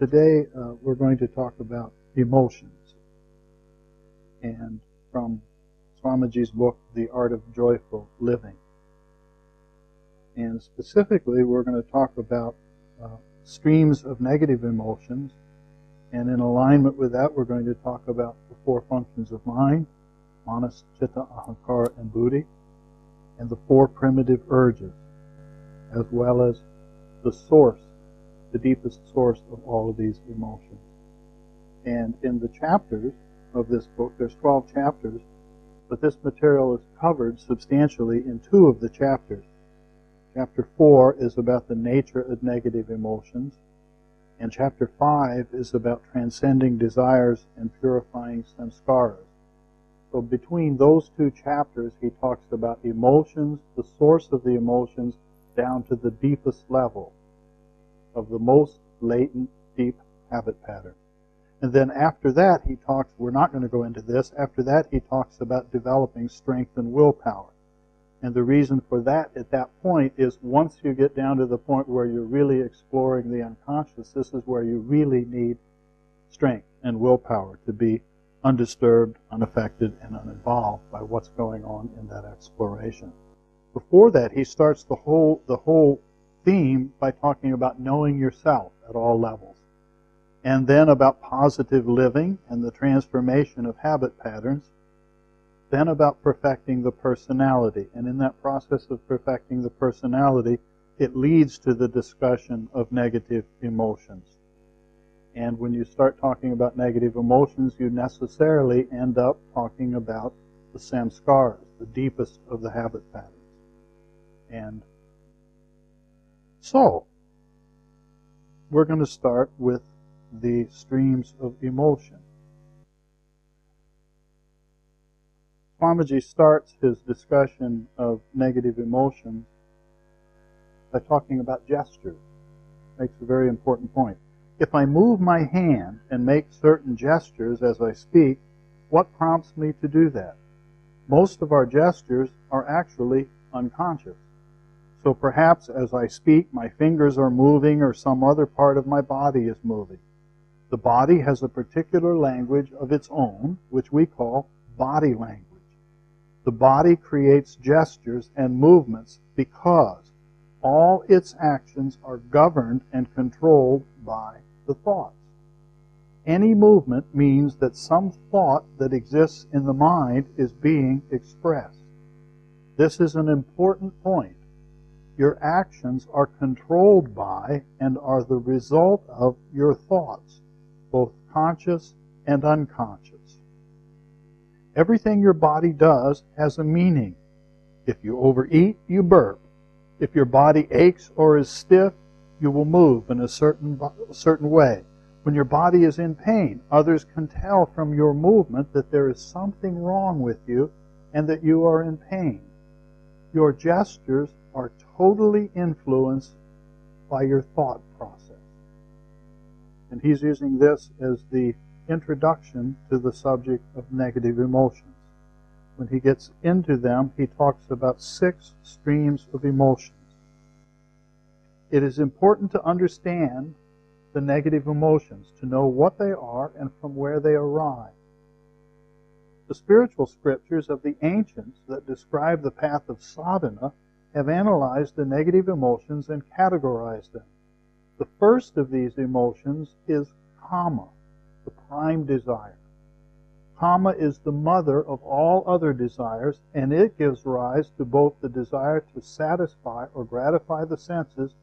Today we're going to talk about emotions, and from Swamiji's book, The Art of Joyful Living. And specifically, we're going to talk about streams of negative emotions, and in alignment with that, we're going to talk about the four functions of mind: manas, chitta, ahankara, and buddhi, and the four primitive urges, as well as the source, the deepest source of all of these emotions. And in the chapters of this book, there's 12 chapters, but this material is covered substantially in 2 of the chapters. Chapter 4 is about the nature of negative emotions, and chapter 5 is about transcending desires and purifying samskaras. So between those 2 chapters, he talks about emotions, the source of the emotions, down to the deepest level of the most latent, deep habit pattern. And then after that, he talks, we're not going to go into this, after that he talks about developing strength and willpower. And the reason for that at that point is once you get down to the point where you're really exploring the unconscious, this is where you really need strength and willpower to be undisturbed, unaffected, and uninvolved by what's going on in that exploration. Before that, he starts the whole theme by talking about knowing yourself at all levels, and then about positive living and the transformation of habit patterns, then about perfecting the personality. And in that process of perfecting the personality, it leads to the discussion of negative emotions. And when you start talking about negative emotions, you necessarily end up talking about the samskaras, the deepest of the habit patterns. And so, we're going to start with the streams of emotion. Swamiji starts his discussion of negative emotions by talking about gestures. Makes a very important point. If I move my hand and make certain gestures as I speak, what prompts me to do that? Most of our gestures are actually unconscious. So perhaps as I speak, my fingers are moving or some other part of my body is moving. The body has a particular language of its own, which we call body language. The body creates gestures and movements because all its actions are governed and controlled by the thoughts. Any movement means that some thought that exists in the mind is being expressed. This is an important point. Your actions are controlled by and are the result of your thoughts, both conscious and unconscious. Everything your body does has a meaning. If you overeat, you burp. If your body aches or is stiff, you will move in a certain way. When your body is in pain, others can tell from your movement that there is something wrong with you and that you are in pain. Your gestures are totally influenced by your thought process. And he's using this as the introduction to the subject of negative emotions. When he gets into them, he talks about 6 streams of emotions. It is important to understand the negative emotions, to know what they are and from where they arise. The spiritual scriptures of the ancients that describe the path of sadhana have analyzed the negative emotions and categorized them. The first of these emotions is kama, the prime desire. Kama is the mother of all other desires, and it gives rise to both the desire to satisfy or gratify the senses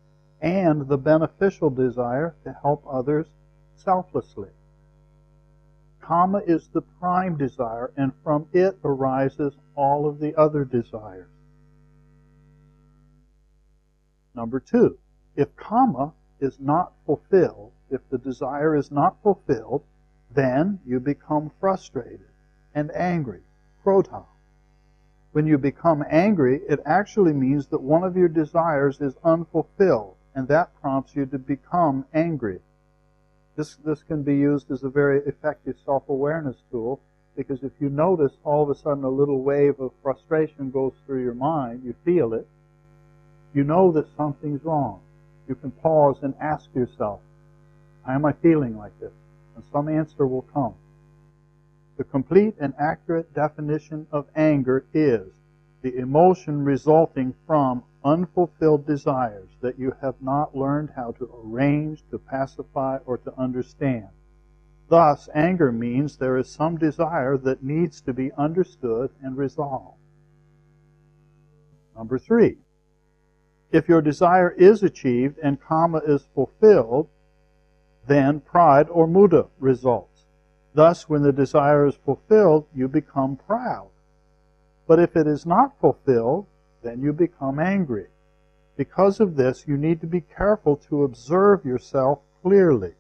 and the beneficial desire to help others selflessly. Kama is the prime desire, and from it arises all of the other desires. Number 2, if kama is not fulfilled, if the desire is not fulfilled, then you become frustrated and angry, krodha. When you become angry, it actually means that one of your desires is unfulfilled, and that prompts you to become angry. This can be used as a very effective self-awareness tool, because if you notice all of a sudden a little wave of frustration goes through your mind, you feel it, you know that something's wrong. You can pause and ask yourself, Why am I feeling like this? And some answer will come. The complete and accurate definition of anger is the emotion resulting from unfulfilled desires that you have not learned how to arrange, to pacify, or to understand. Thus, anger means there is some desire that needs to be understood and resolved. Number 3. If your desire is achieved and kama is fulfilled, then pride or muda results. Thus, when the desire is fulfilled, you become proud. But if it is not fulfilled, then you become angry. Because of this, you need to be careful to observe yourself clearly.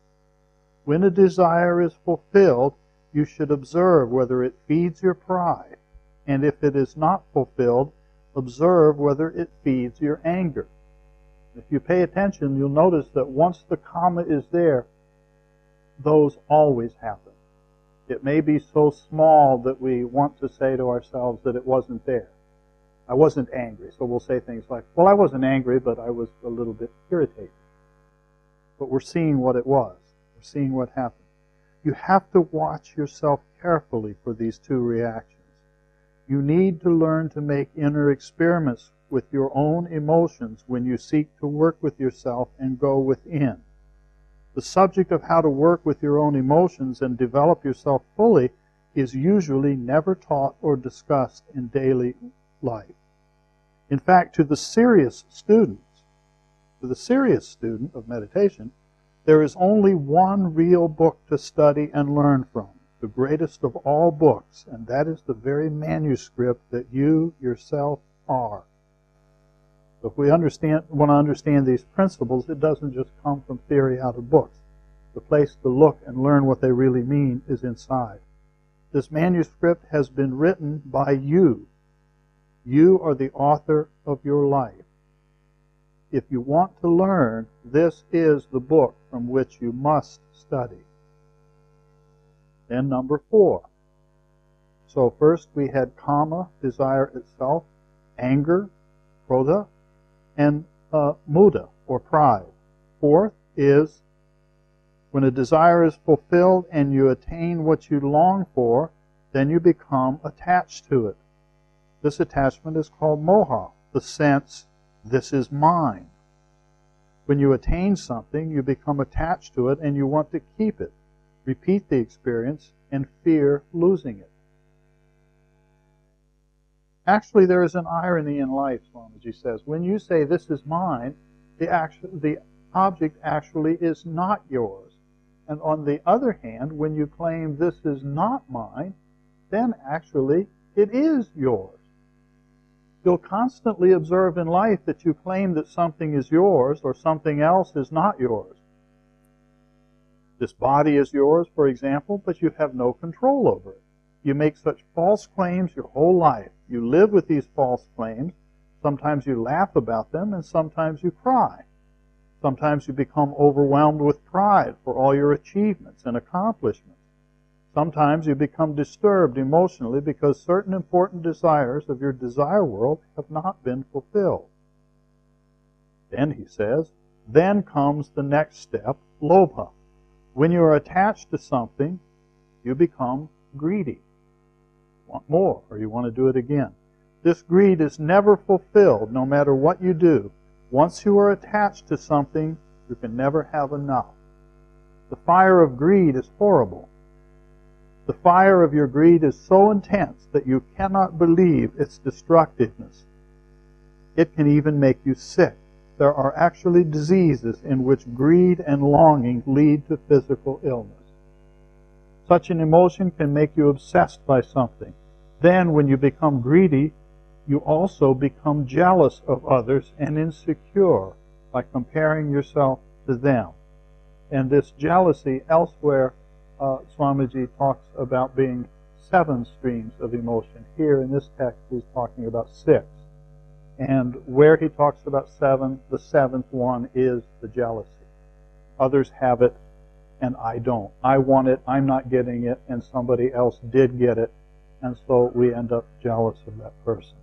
When a desire is fulfilled, you should observe whether it feeds your pride. And if it is not fulfilled, observe whether it feeds your anger. If you pay attention, you'll notice that once the kama is there, those always happen. It may be so small that we want to say to ourselves that it wasn't there. I wasn't angry. So we'll say things like, well, I wasn't angry, but I was a little bit irritated. But we're seeing what it was. We're seeing what happened. You have to watch yourself carefully for these two reactions. You need to learn to make inner experiments with your own emotions when you seek to work with yourself and go within. The subject of how to work with your own emotions and develop yourself fully is usually never taught or discussed in daily life. In fact, to the serious student of meditation, there is only one real book to study and learn from, the greatest of all books, and that is the very manuscript that you yourself are. So if we want to understand these principles, it doesn't just come from theory out of books. The place to look and learn what they really mean is inside. This manuscript has been written by you. You are the author of your life. If you want to learn, this is the book from which you must study. Then number 4. So first we had kama, desire itself, anger, krodha, and muda, or pride. 4th is when a desire is fulfilled and you attain what you long for, then you become attached to it. This attachment is called moha, the sense, this is mine. When you attain something, you become attached to it and you want to keep it. Repeat the experience and fear losing it. Actually, there is an irony in life, Swamiji says. When you say, this is mine, the object actually is not yours. And on the other hand, when you claim, this is not mine, then actually it is yours. You'll constantly observe in life that you claim that something is yours or something else is not yours. This body is yours, for example, but you have no control over it. You make such false claims your whole life. You live with these false claims. Sometimes you laugh about them, and sometimes you cry. Sometimes you become overwhelmed with pride for all your achievements and accomplishments. Sometimes you become disturbed emotionally because certain important desires of your desire world have not been fulfilled. Then, he says, then comes the next step, lobha. When you are attached to something, you become greedy. You want more, or you want to do it again. This greed is never fulfilled, no matter what you do. Once you are attached to something, you can never have enough. The fire of greed is horrible. The fire of your greed is so intense that you cannot believe its destructiveness. It can even make you sick. There are actually diseases in which greed and longing lead to physical illness. Such an emotion can make you obsessed by something. Then, when you become greedy, you also become jealous of others and insecure by comparing yourself to them. And this jealousy, elsewhere, Swamiji talks about being 7 streams of emotion. Here in this text, he's talking about 6. And where he talks about 7, the 7th one is the jealousy. Others have it, and I don't. I want it, I'm not getting it, and somebody else did get it, and so we end up jealous of that person.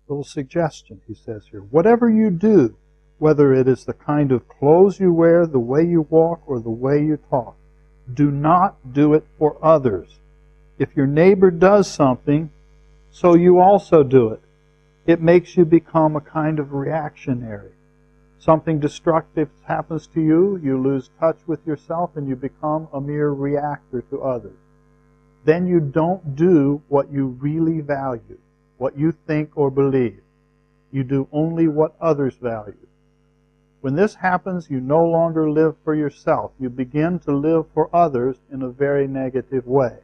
Little suggestion, he says here. Whatever you do, whether it is the kind of clothes you wear, the way you walk, or the way you talk, do not do it for others. If your neighbor does something, so you also do it. It makes you become a kind of reactionary. Something destructive happens to you, you lose touch with yourself, and you become a mere reactor to others. Then you don't do what you really value, what you think or believe. You do only what others value. When this happens, you no longer live for yourself. You begin to live for others in a very negative way.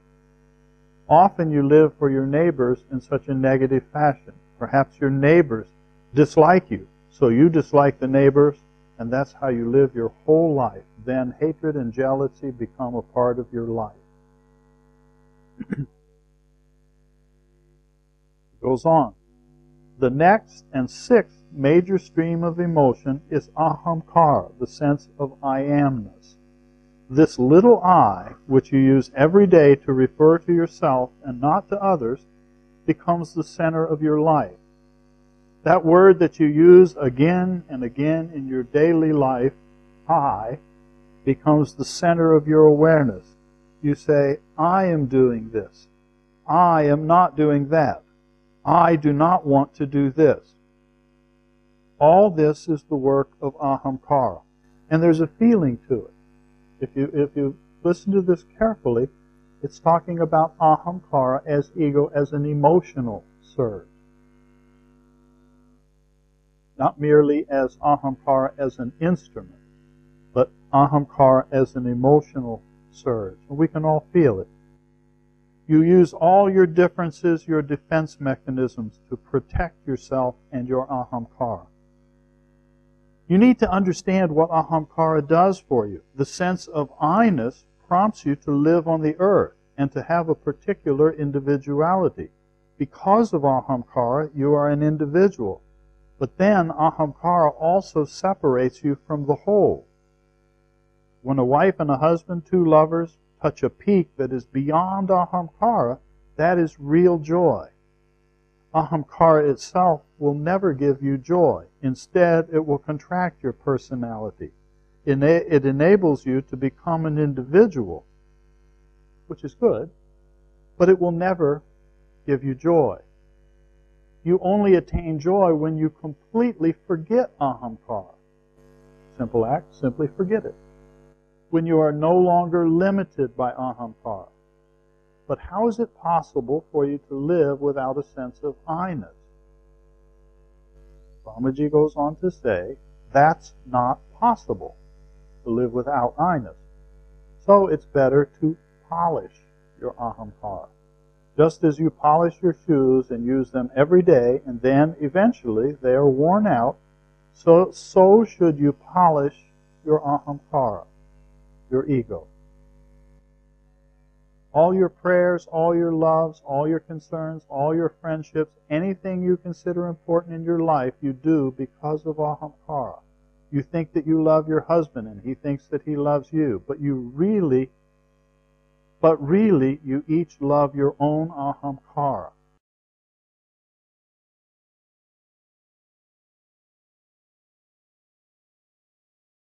Often you live for your neighbors in such a negative fashion. Perhaps your neighbors dislike you, so you dislike the neighbors, and that's how you live your whole life. Then hatred and jealousy become a part of your life. It goes on. The next and sixth major stream of emotion is ahamkara, the sense of I amness. This little I, which you use every day to refer to yourself and not to others, becomes the center of your life. That word that you use again and again in your daily life, I, becomes the center of your awareness. You say, I am doing this. I am not doing that. I do not want to do this. All this is the work of ahamkara. And there's a feeling to it. If you listen to this carefully, it's talking about ahamkara as ego, as an emotional surge. Not merely as ahamkara as an instrument, but ahamkara as an emotional surge. And we can all feel it. You use all your differences, your defense mechanisms, to protect yourself and your ahamkara. You need to understand what ahamkara does for you. The sense of I-ness prompts you to live on the earth and to have a particular individuality. Because of ahamkara, you are an individual. But then ahamkara also separates you from the whole. When a wife and a husband, two lovers, touch a peak that is beyond ahamkara, that is real joy. Ahamkara itself will never give you joy. Instead, it will contract your personality. It enables you to become an individual, which is good, but it will never give you joy. You only attain joy when you completely forget ahamkara. Simple act, simply forget it. When you are no longer limited by ahamkara. But how is it possible for you to live without a sense of I-ness? Swamiji goes on to say, that's not possible, to live without I-ness. So it's better to polish your ahamkara. Just as you polish your shoes and use them every day, and then eventually they are worn out, so should you polish your ahamkara, your ego. All your prayers, all your loves, all your concerns, all your friendships, anything you consider important in your life, you do because of ahamkara. You think that you love your husband and he thinks that he loves you, but really you each love your own ahamkara.